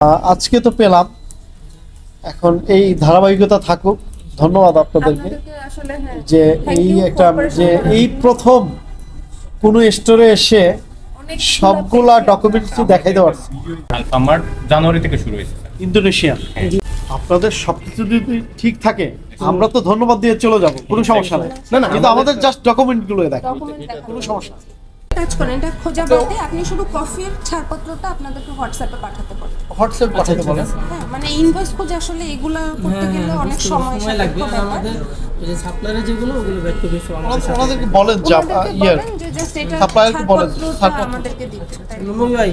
আজকে তো পেলাম, এখন এই ধারাবাহিকতা থাকুক। ধন্যবাদ আপনাদেরকে আসলে হ্যাঁ, যে thank এই you একটা cooperation যে করার এই জন্য। প্রথম কোন স্টোরে এসে অনেকগুলা সবগুলা পেয়েছি ডকুমেন্টস দেখাইতে পারছি। আমার জানুয়ারি থেকে শুরু হয়েছে। ইন্দোনেশিয়ান আপনাদের সবকিছু যদি ঠিক থাকে আমরা তো ধন্যবাদ দিয়ে চলে যাব, কোনো সমস্যা নেই। না কিন্তু আমাদের জাস্ট ডকুমেন্ট গুলো দেখেন, document দেখানো। কোনো সমস্যা নেই। কাজ করেন, এটা খোঁজা বাদে আপনি শুধু কফির ছাড়পত্রটা আপনাদেরকে হোয়াটসঅ্যাপে পাঠাতে পারেন। হোয়াটসঅ্যাপ পাঠাতে বলেন। হ্যাঁ, মানে ইনভয়েস খোঁজে আসলে এগুলা করতে গেলে অনেক সময় লাগবে। সাপেক্ষ ব্যাপার। আমাদের ওই যে সাপ্লায়ারে যেগুলো ওগুলো ব্যাক টু বেস আমাদের সাথে। ওনাদেরকে বলেন যে ওনাদেরকে ইয়ার বলেন যে জাস্ট এটা সাপ্লায়ারকে বলেন ছাড়পত্রটা ছাড়পত্র। আমাদেরকে দিতে। তাই না? মুম্বাই ভাই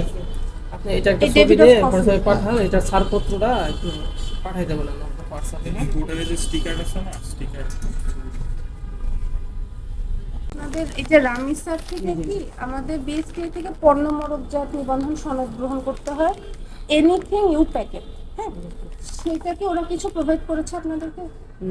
আপনি এটা একটা এই ছবি debit দিয়ে of coffee। হোয়াটসঅ্যাপে পাঠান, এটা ছাড়পত্রটা একটু পাঠাইতে বলেন আপনার হোয়াটসঅ্যাপে। বোর্ডের যে স্টিকার আছে না, স্টিকার আপনাদের এই যে রামিসার থেকে কি আমাদের বিএসটি থেকে পণ্য মরকজাত নিবন্ধন সনদ গ্রহণ করতে হয়, এনিথিং ইউ প্যাকেট। হ্যাঁ, সেটা কি ওরা কিছু প্রোভাইড করেছে আপনাদেরকে?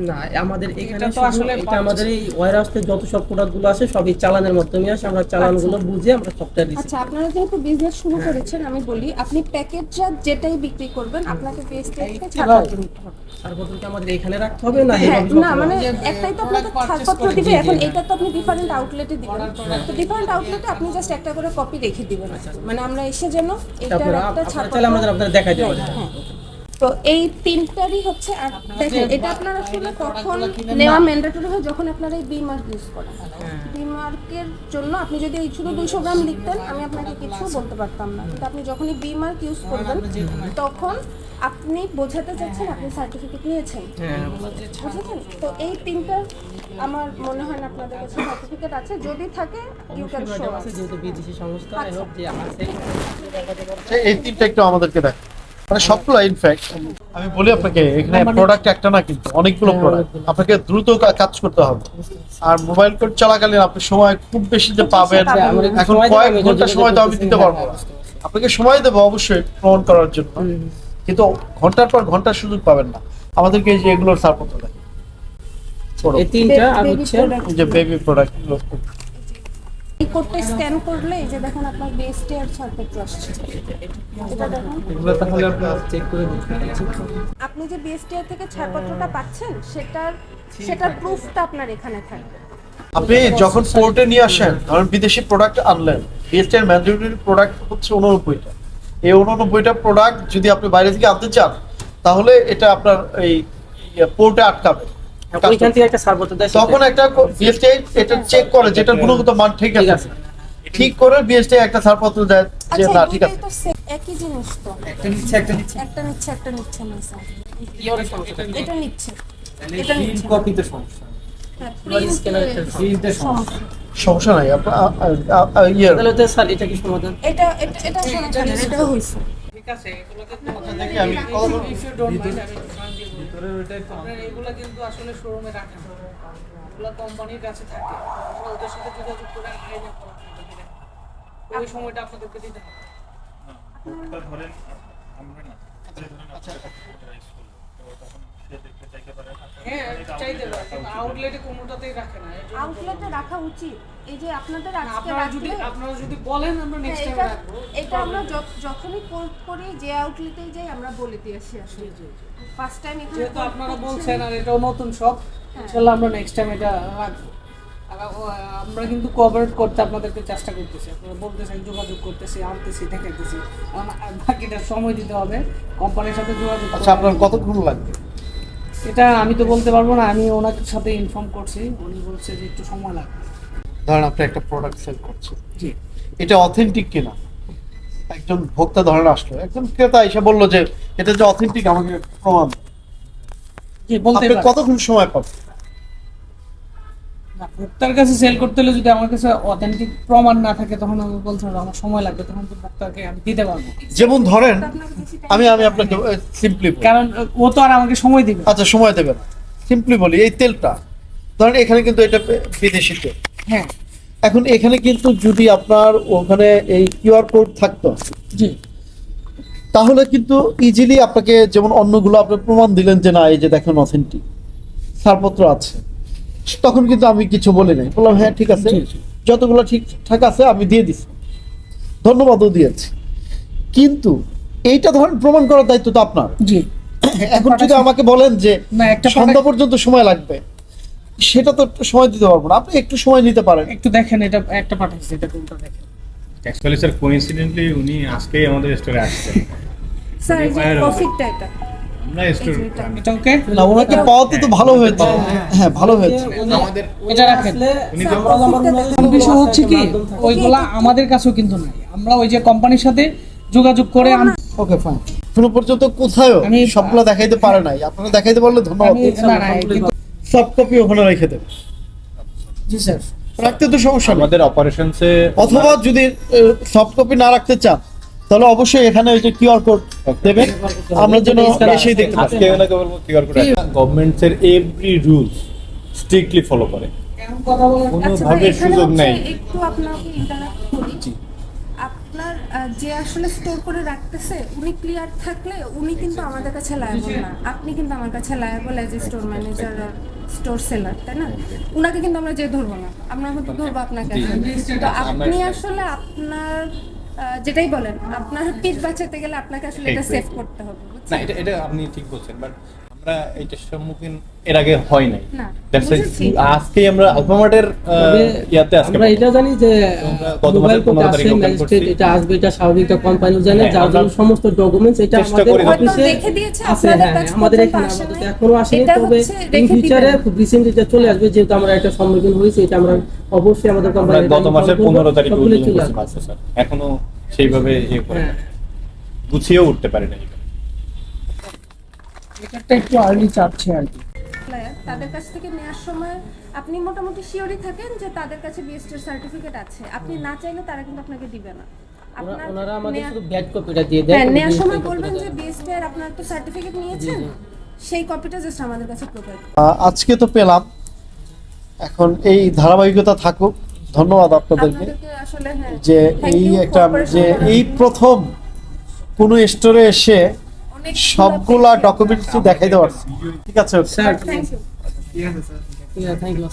না, আমাদের এখানে এটা তো শুধু আসলে এটা আমাদের এই ওয়্যারহাউসে যত সব প্রোডাক্টগুলো আসে সবই চালানের মাধ্যমে আসে, আমরা চালানগুলো বুঝে আমরা সফটওয়্যার দিচ্ছি। আচ্ছা, আপনারা যেহেতু বিজনেস শুরু করেছেন, আমি বলি আপনি প্যাকেটজাত যেটাই বিক্রি করবেন আপনাকে বিএসটি থেকে ছাড়পত্র নিতে হবে। ছাড়পত্রটা আমাদের এখানে রাখতে হবে না? হ্যাঁ, এভাবে না সব মানে হবে? একটাই তো আপনাকে ছাড়পত্র দিবে। এখন এটা তো আপনি ডিফারেন্ট আউটলেটে দিবেন, তো ডিফারেন্ট আউটলেটে আপনি জাস্ট একটা করে কপি রেখে দিবেন। মানে আমরা এসে যেন এটার তারপরে একটা আপনারা ছাড়পত্র চাইলে আমাদের আপনারা দেখাইতে পারেন। হ্যাঁ। তো এই তিনটারই হচ্ছে, আর দেখেন এটা আপনারা আসলে কখন নেওয়া ম্যান্ডেটরি হয়, যখন আপনারা এই বি মার্ক ইউজ করেন। বি মার্কের জন্য আপনি যদি এই শুধু 200 গ্রাম লিখতেন আমি আপনাকে কিছু বলতে পারতাম না, কিন্তু আপনি যখনই বি মার্ক ইউজ করবেন তখন আপনি বোঝাতে চাচ্ছেন আপনি সার্টিফিকেট নিয়েছেন। হ্যাঁ, বুঝেছেন? তো এই তিনটার আমার মনে হয় না আপনাদের কাছে সার্টিফিকেট আছে, যদি থাকে ইউ ক্যান শো আস। যেহেতু বিদেশি সংস্থা হোক যে আছে এই তিনটা একটু আমাদেরকে দেখ, মানে সবগুলো ইনফ্যাক্ট আমি বলি আপনাকে এখানে প্রোডাক্ট একটা না, কিন্তু অনেকগুলো প্রোডাক্ট, আপনাকে দ্রুত কাজ করতে হবে। আর মোবাইল কোড চলাকালীন আপনি সময় খুব বেশি যে পাবেন এখন কয়েক ঘন্টা সময় তো আমি দিতে পারবো না। আপনাকে সময় দেবো অবশ্যই প্রমাণ করার জন্য, কিন্তু ঘন্টার পর ঘন্টার সুযোগ পাবেন না। আমাদেরকে এই যে এগুলোর ছাড়পত্র দেয় এই তিনটা আর হচ্ছে যে বেবি প্রোডাক্ট গুলো এই কোডটা স্ক্যান করলে এই যে দেখেন আপনার বিএসটি আর ছাড়পত্র আসছে। এটা দেখুন, এগুলো তাহলে আপনারা চেক করে দেখবেন। আপনি যে বিএসটিআর থেকে ছাড়পত্রটা পাচ্ছেন সেটার প্রুফটা আপনার এখানে থাকবে। আপনি যখন পোর্টে নিয়ে আসেন, ধরেন বিদেশি প্রোডাক্ট আনলেন, বিএসটিআর ম্যান্ডেটরি প্রোডাক্ট হচ্ছে 89টা। এই 89টা প্রোডাক্ট যদি আপনি বাইরে থেকে আনতে চান তাহলে এটা আপনার এই পোর্টে আটকাবে। ওইখান থেকে একটা ছাড়পত্র দেয়, তখন একটা বিএসটিআই এটা চেক করে যেটা গুণগত মান ঠিক আছে, ঠিক করে বিএসটিআই একটা ছাড়পত্র দেয় যে আচ্ছা, না ঠিক আছে। দুইটাই তো একই জিনিস তো, একটা নিচ্ছে একটা নিচ্ছে একটা নিচ্ছে না স্যার, কি হবে সমস্যা? এটা নিচ্ছে, এটা নিচ্ছে না। কপিতে সমস্যা। হ্যাঁ, স্ক্যানার ফ্রিজে সমস্যা। সমস্যা নাই ইয়ে তাহলে তো স্যার এটা কি সমাধান? এটা সমাধান, এটা হইছে। ঠিক আছে, এগুলোকে তো দেখি আমি কথা বলবো। if you don't mind, আমি ভিতরে ওইটাই তো আপনারা এগুলা কিন্তু আসলে শোরুমে রাখেন না, এগুলা কোম্পানির কাছে থাকে, আপনারা ওদের সাথে যোগাযোগ করে আইনে ওই সময়টা আপনাদেরকে দিতে হবে। ধরেন আমরা না ধরেন অথরাইজ করব তো তখন সে দেখতে চাইতে পারে। হ্যাঁ, চাইতে পারে, কিন্তু আউটলেটে কোনোটাতেই রাখে না। এর জন্য আউটলেটে রাখা উচিত। এই যে আপনাদের আজকে আপনারা যদি বলেন আমরা নেক্সট টাইম রাখবো। এটা আমরা যখনই কোড করি যে আউটলেটে যাই আমরা বলে দিয়ে আসি আসলে। ফার্স্ট টাইম এখানে যেহেতু code আপনারা করছেন। বলছেন আর এটাও নতুন সব, ইনশাআল্লাহ আমরা নেক্সট টাইম এটা রাখবো। আর আমরা কিন্তু কোঅপারেট করতে আপনাদেরকে চেষ্টা করতেছি, আপনারা বলতেছেন যোগাযোগ করতেছি, আনতেছি, দেখাইতেছি, আর বাকিটা সময় দিতে হবে কোম্পানির সাথে যোগাযোগ আচ্ছা, আপনার কতক্ষণ লাগবে? এটা আমি তো বলতে পারবো না, আমি ওনার সাথে ইনফর্ম করছি, উনি বলছে যে একটু সময় লাগবে। ধরেন আপনি একটা প্রোডাক্ট সেল করছেন, জি, এটা অথেন্টিক কিনা, একজন ভোক্তা ধরেন আসলো, একজন ক্রেতা এসে বললো যে এটা যে অথেন্টিক আমাকে প্রমাণ দাও। জি বলতে আপনি পারেন। কতক্ষণ সময় পাবেন? না, ভোক্তার কাছে সেল করতে হলে যদি আমার কাছে অথেন্টিক প্রমাণ না থাকে তখন আমি বলছি আমার সময় লাগবে, তখন তো ভোক্তাকে আমি দিতে পারবো। যেমন ধরেন আপনাকে বেশি time আমি আপনাকে সিম্পলি কারণ ও তো আর আমাকে সময় দিবে। আচ্ছা সময় দেবে না, সিম্পলি বলি এই তেলটা ধরেন এখানে কিন্তু এটা বিদেশি তেল, হ্যাঁ, এখন এখানে কিন্তু যদি আপনার ওখানে এই কিউআর কোড থাকতো জি, তাহলে কিন্তু ইজিলি আপনাকে, যেমন অন্যগুলো আপনি প্রমাণ দিলেন যে না এই যে দেখেন অথেন্টিক ছাড়পত্র আছে, তখন কিন্তু আমি কিছু বলি নাই, বললাম হ্যাঁ ঠিক আছে, জি, জি। যতগুলো ঠিকঠাক আছে আমি দিয়ে দিচ্ছি, ধন্যবাদও দিয়েছি। কিন্তু এইটা ধরেন প্রমাণ করার দায়িত্ব তো আপনার। জি এখন যদি আমাকে বলেন যে না, একটা সন্ধ্যা পর্যন্ত সময় লাগবে, সেটা তো একটু সময় দিতে পারবো না, আপনি একটু সময় নিতে পারেন। একটু দেখেন, এটা একটা পাঠাচ্ছি, এটা কোনটা দেখেন। অ্যাকচুয়ালি স্যার কোইন্সিডেন্টলি উনি আজকেই আমাদের স্টোরে আসছেন। স্যার এই যে Wire হবে। কফিটা এটা আমরা স্টোর এটা ওকে, না, ওনাকে পাওয়াতে তো ভালো হয়েছে। হ্যাঁ, ভালো হয়েছে। আমাদের এটা রাখেন। উনি স্যার, যখন কফিটা দেখেন। বিষয় হচ্ছে কি, ওইগুলা আমাদের কাছেও কিন্তু নাই, আমরা ওই যে কোম্পানির সাথে যোগাযোগ করে ওকে ফাইন। এখনো পর্যন্ত কোথায়ও আমি- সবগুলো দেখাইতে পারে নাই, আপনারা দেখাইতে পারলে ধন্যবাদ। না না কিন্তু সফট কপি ওখানে রেখে দেবেন, জি স্যার, রাখতে তো সমস্যা নেই। আমাদের অপারেশনসে অথবা যদি সফট কপি না রাখতে চান তাহলে অবশ্যই এখানে ওই যে কিউআর কোড দেবেন, আমরা যেন এসেই দেখতে পারি। আজকে ওনাকে বলবো কিউআর কোড গভর্নমেন্টের এভরি রুলস স্ট্রিক্টলি ফলো করে। এখন কথা বলেন। কোনো আচ্ছা ভাই, ভাবে এখানে সুযোগ হচ্ছে নাই। একটু আপনাকে ইন্টারাপ্ট করি। আপনার যে আসলে স্টোর করে রাখতেছে উনি ক্লিয়ার থাকলে উনি কিন্তু আমাদের কাছে লায়াবল না, আপনি কিন্তু আমার কাছে liable as a store manager আর স্টোর সেলার, তাই না? উনাকে কিন্তু আমরা যে ধরবো না, আমরা কিন্তু ধরবো আপনাকে। তো আপনি আসলে আপনার যেটাই বলেন, আপনার পিঠ বাঁচাতে গেলে আপনাকে আসলে এটা সেভ করতে হবে, না, বুঝছেন? এটা আপনি ঠিক বলছেন, বাট আমরা এইটার সম্মুখীন এর আগে হয় নাই। না, That's why বুঝেছি। আজকে আমরা আলফামার্টের ইয়াতে আজকে আমরা এটা জানি যে গত মোবাইল মাসের কোড 15 আছে, তারিখে open ম্যাজিস্ট্রেট করছি। এটা আসবে, এটা স্বাভাবিক, এটা কোম্পানি জানে, হ্যাঁ, যার আমরা জন্য সমস্ত ডকুমেন্টস এটা চেষ্টা আমাদের করে অফিসে রেখে দিয়েছে, আছে। আপনাদের হ্যাঁ, কাছে আমাদের পর্যন্ত এখানে আসে আমাদের নাই। এখনো আসেনি, এটা তবে হচ্ছে ইন রেখে ফিউচারে দিবেন। খুব রিসেন্ট এটা চলে আসবে, যেহেতু আমরা একটা সম্মুখীন হয়েছি, এটা আমরা অবশ্যই আমাদের আমরা কোম্পানি গত মাসের 15 তারিখে চলে উদ্বোধন আসবে। করছি স্যার, এখনো সেইভাবে ইয়ে করে হ্যাঁ। গুছিয়েও উঠতে পারি না। এটা একটু আর্লি চাচ্ছে আর কি। supplier, তাদের কাছ থেকে নেওয়ার সময় আপনি মোটামুটি শিওরই থাকেন যে তাদের কাছে বিএসটির সার্টিফিকেট আছে, আপনি না চাইলে তারা কিন্তু আপনাকে দিবে না। আপনার ওনারা আমাদের নেয়া- শুধু ব্যাড কপিটা দিয়ে দেয়। হ্যাঁ, নেওয়ার সময় বলবেন যে বিএসটিআর আপনার তো সার্টিফিকেট নিয়েছেন, সেই কপিটা জাস্ট আমাদের কাছে প্রোভাইড। আজকে তো পেলাম, এখন এই ধারাবাহিকতা থাকুক। ধন্যবাদ আপনাদেরকে আপনাদেরকে আসলে হ্যাঁ, যে thank এই you একটা cooperation যে করার এই জন্য। প্রথম কোন স্টোরে এসে অনেকগুলো সবগুলা patient- ডকুমেন্টস দেখাইতে পারছি। ঠিক আছে, sir Thank you. Thank you.